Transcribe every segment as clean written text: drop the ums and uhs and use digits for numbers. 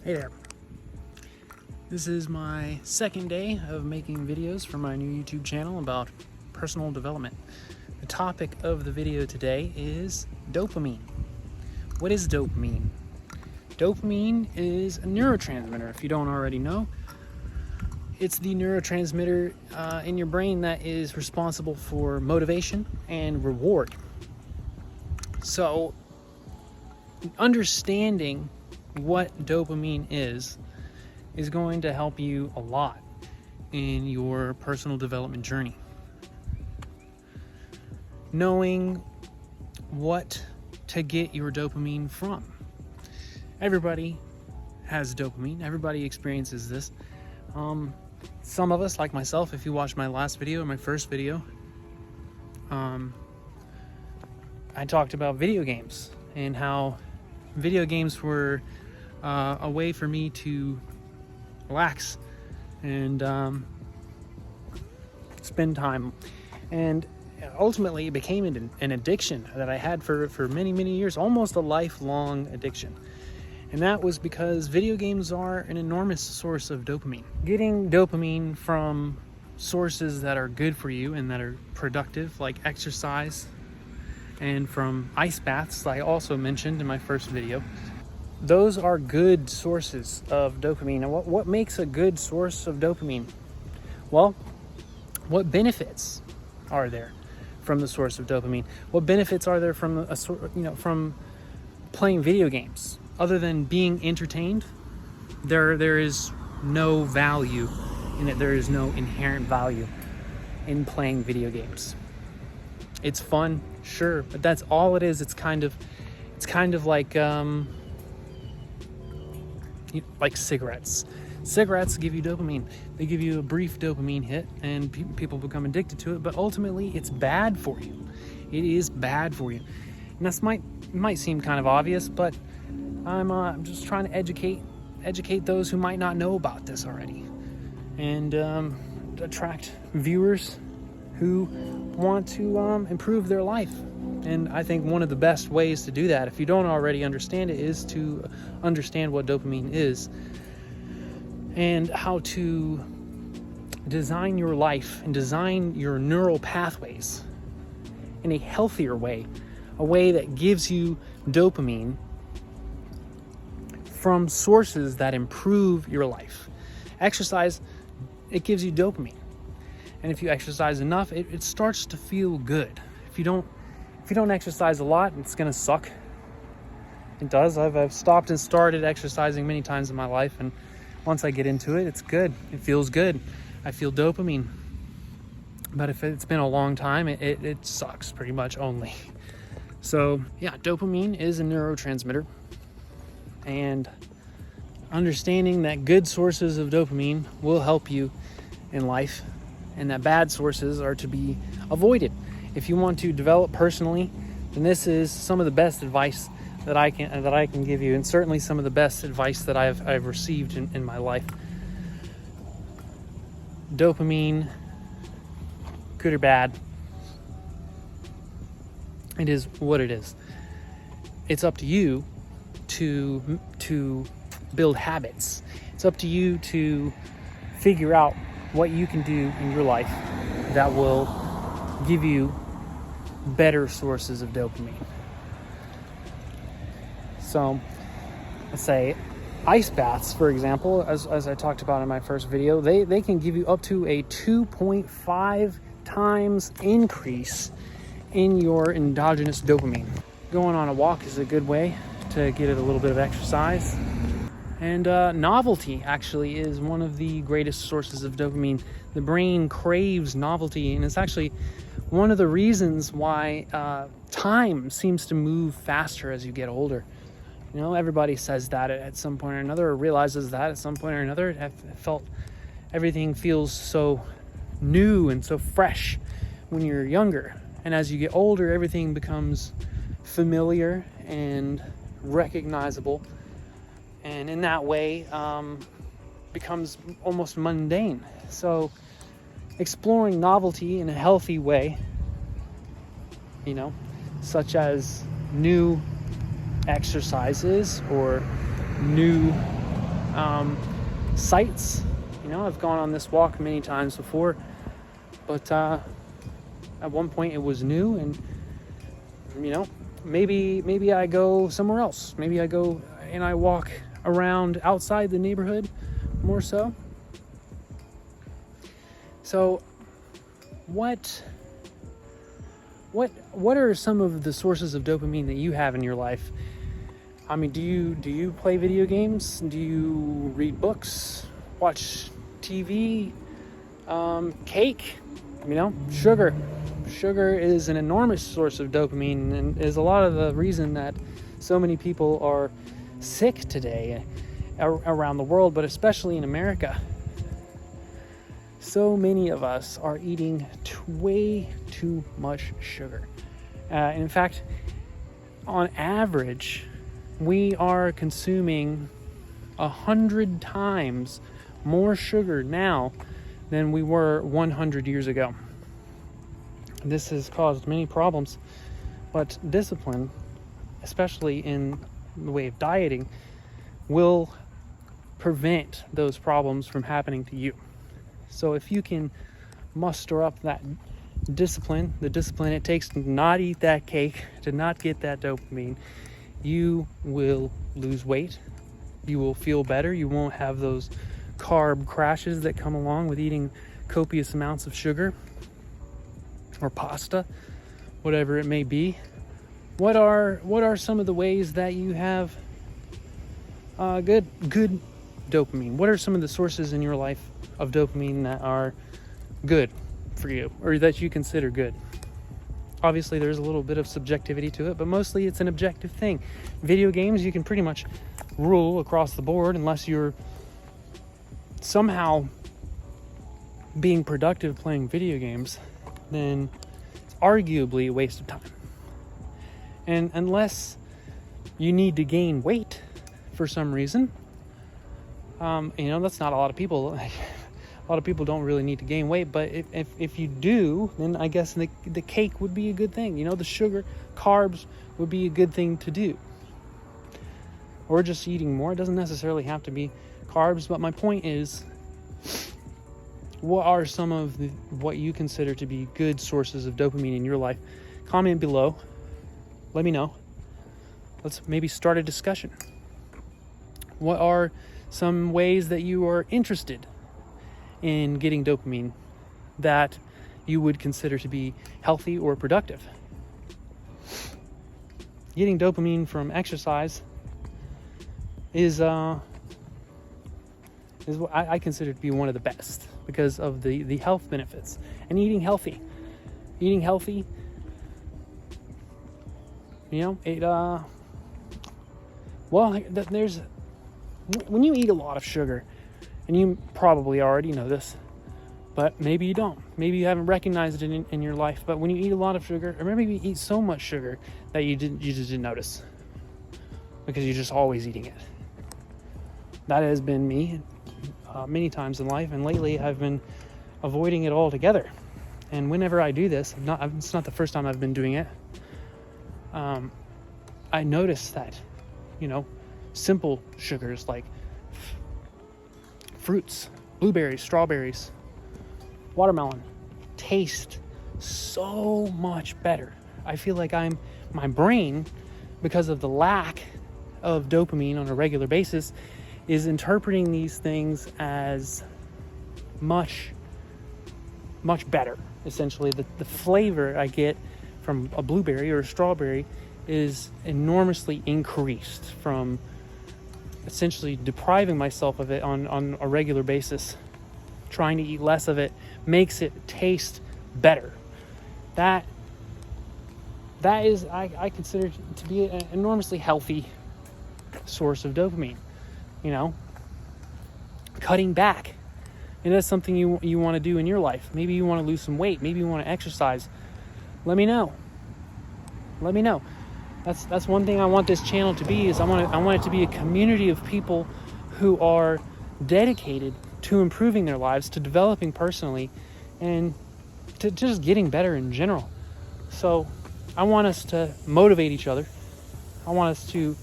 Hey there. This is my second day of making videos for my new YouTube channel about personal development. The topic of the video today is dopamine. What is dopamine? Dopamine is a neurotransmitter, if you don't already know. It's the neurotransmitter in your brain that is responsible for motivation and reward. So, understanding what dopamine is going to help you a lot in your personal development journey. Knowing what to get your dopamine from. Everybody has dopamine. Everybody experiences this. Some of us, like myself, if you watched my last video, my first video, I talked about video games and how video games were a way for me to relax and spend time. And ultimately, it became an addiction that I had for many, many years, almost a lifelong addiction. And that was because video games are an enormous source of dopamine. Getting dopamine from sources that are good for you and that are productive, like exercise, and from ice baths, I also mentioned in my first video. Those are good sources of dopamine. And what makes a good source of dopamine? Well, what benefits are there from the source of dopamine? What benefits are there from from playing video games? Other than being entertained, there is no value in it. There is no inherent value in playing video games. It's fun, sure, but that's all it is. It's kind of like cigarettes. Cigarettes give you dopamine. They give you a brief dopamine hit, and people become addicted to it. But ultimately, it's bad for you. It is bad for you, and this might seem kind of obvious, but I'm just trying to educate those who might not know about this already, and attract viewers who want to improve their life. And I think one of the best ways to do that, if you don't already understand it, is to understand what dopamine is and how to design your life and design your neural pathways in a healthier way, a way that gives you dopamine from sources that improve your life. Exercise, it gives you dopamine. And if you exercise enough, it starts to feel good. If you don't exercise a lot, it's gonna suck. It does. I've stopped and started exercising many times in my life, and once I get into it, it's good. It feels good. I feel dopamine. But if it's been a long time, it sucks pretty much only. So yeah, dopamine is a neurotransmitter, and understanding that good sources of dopamine will help you in life, and that bad sources are to be avoided. If you want to develop personally, then this is some of the best advice that I can give you, and certainly some of the best advice that I've received in my life. Dopamine, good or bad, it is what it is. It's up to you to build habits. It's up to you to figure out what you can do in your life that will give you better sources of dopamine. So, let's say ice baths, for example, as I talked about in my first video, they can give you up to a 2.5 times increase in your endogenous dopamine. Going on a walk is a good way to get a little bit of exercise. And novelty actually is one of the greatest sources of dopamine. The brain craves novelty, and it's actually one of the reasons why time seems to move faster as you get older. You know, everybody says that at some point or another, or realizes that at some point or another. I've felt everything feels so new and so fresh when you're younger. And as you get older, everything becomes familiar and recognizable. And in that way, becomes almost mundane. So exploring novelty in a healthy way, such as new exercises or new sights. I've gone on this walk many times before, but at one point it was new, and maybe I go somewhere else. Maybe I go and I walk around outside the neighborhood more so. So what are some of the sources of dopamine that you have in your life? I mean, do you play video games? Do you read books? Watch TV? Cake? Sugar. Sugar is an enormous source of dopamine and is a lot of the reason that so many people are sick today around the world, but especially in America. So many of us are eating way too much sugar. In fact, on average, we are consuming 100 times more sugar now than we were 100 years ago. This has caused many problems, but discipline, especially in the way of dieting, will prevent those problems from happening to you. So if you can muster up that discipline, the discipline it takes to not eat that cake, to not get that dopamine, you will lose weight. You will feel better. You won't have those carb crashes that come along with eating copious amounts of sugar or pasta, whatever it may be. What are some of the ways that you have good dopamine? What are some of the sources in your life of dopamine that are good for you, or that you consider good? Obviously, there's a little bit of subjectivity to it, but mostly it's an objective thing. Video games, you can pretty much rule across the board, unless you're somehow being productive playing video games, then it's arguably a waste of time. And unless you need to gain weight for some reason, that's not a lot of people. A lot of people don't really need to gain weight, but if you do, then I guess the cake would be a good thing. The sugar, carbs would be a good thing to do. Or just eating more. It doesn't necessarily have to be carbs, but my point is, what are some of what you consider to be good sources of dopamine in your life? Comment below. Let me know. Let's maybe start a discussion. What are some ways that you are interested in getting dopamine that you would consider to be healthy or productive? Getting dopamine from exercise is what I consider to be one of the best, because of the health benefits. And eating healthy, there's, when you eat a lot of sugar, and you probably already know this, but maybe you don't. Maybe you haven't recognized it in your life. But when you eat a lot of sugar, or maybe you eat so much sugar that you just didn't notice, because you're just always eating it. That has been me many times in life, and lately I've been avoiding it altogether. And whenever I do this, it's not the first time I've been doing it. I notice that, simple sugars like fruits, blueberries, strawberries, watermelon taste so much better. I feel like my brain, because of the lack of dopamine on a regular basis, is interpreting these things as much better. Essentially, the flavor I get from a blueberry or a strawberry is enormously increased from essentially depriving myself of it on a regular basis. Trying to eat less of it makes it taste better. That is, I consider to be an enormously healthy source of dopamine. Cutting back. And that's something you want to do in your life. Maybe you want to lose some weight. Maybe you want to exercise. Let me know. That's one thing I want this channel to be, is I want it to be a community of people who are dedicated to improving their lives, to developing personally, and to just getting better in general. So I want us to motivate each other. I want us to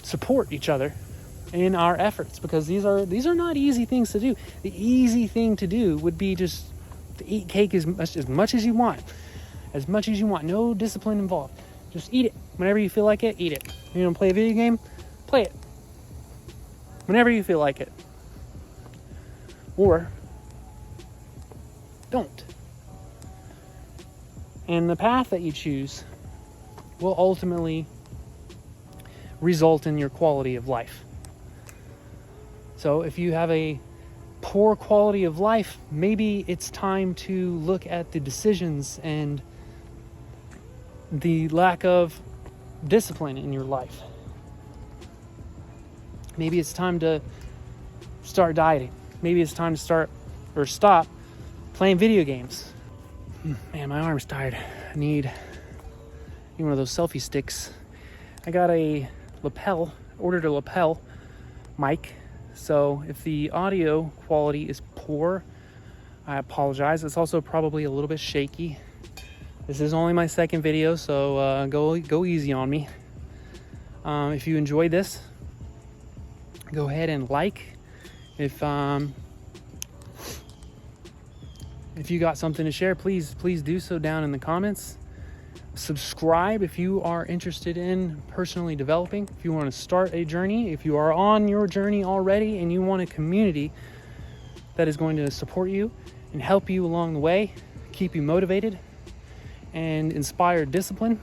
support each other in our efforts, because these are not easy things to do. The easy thing to do would be just to eat cake as much as you want. No discipline involved. Just eat it. Whenever you feel like it, eat it. Play a video game? Play it. Whenever you feel like it. Or don't. And the path that you choose will ultimately result in your quality of life. So if you have a poor quality of life, maybe it's time to look at the decisions and the lack of discipline in your life. Maybe it's time to start dieting. Maybe it's time to stop playing video games. Man, my arm's tired. I need one of those selfie sticks. I got ordered a lapel mic. So if the audio quality is poor, I apologize. It's also probably a little bit shaky. This is only my second video, so go easy on me. If you enjoyed this, go ahead and like. If you got something to share, please do so down in the comments. Subscribe if you are interested in personally developing, if you want to start a journey, if you are on your journey already and you want a community that is going to support you and help you along the way, keep you motivated and inspire discipline,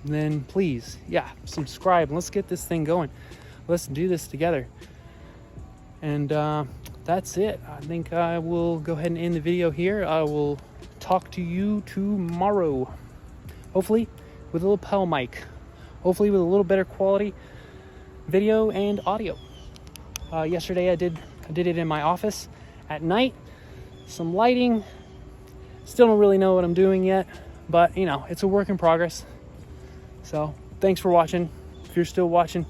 then please, subscribe. Let's get this thing going. Let's do this together. And that's it. I think I will go ahead and end the video here. I will talk to you tomorrow. Hopefully with a lapel mic. Hopefully with a little better quality video and audio. Yesterday I did it in my office at night. Some lighting. Still don't really know what I'm doing yet, but it's a work in progress. So thanks for watching. If you're still watching,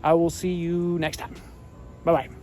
I will see you next time. Bye-bye.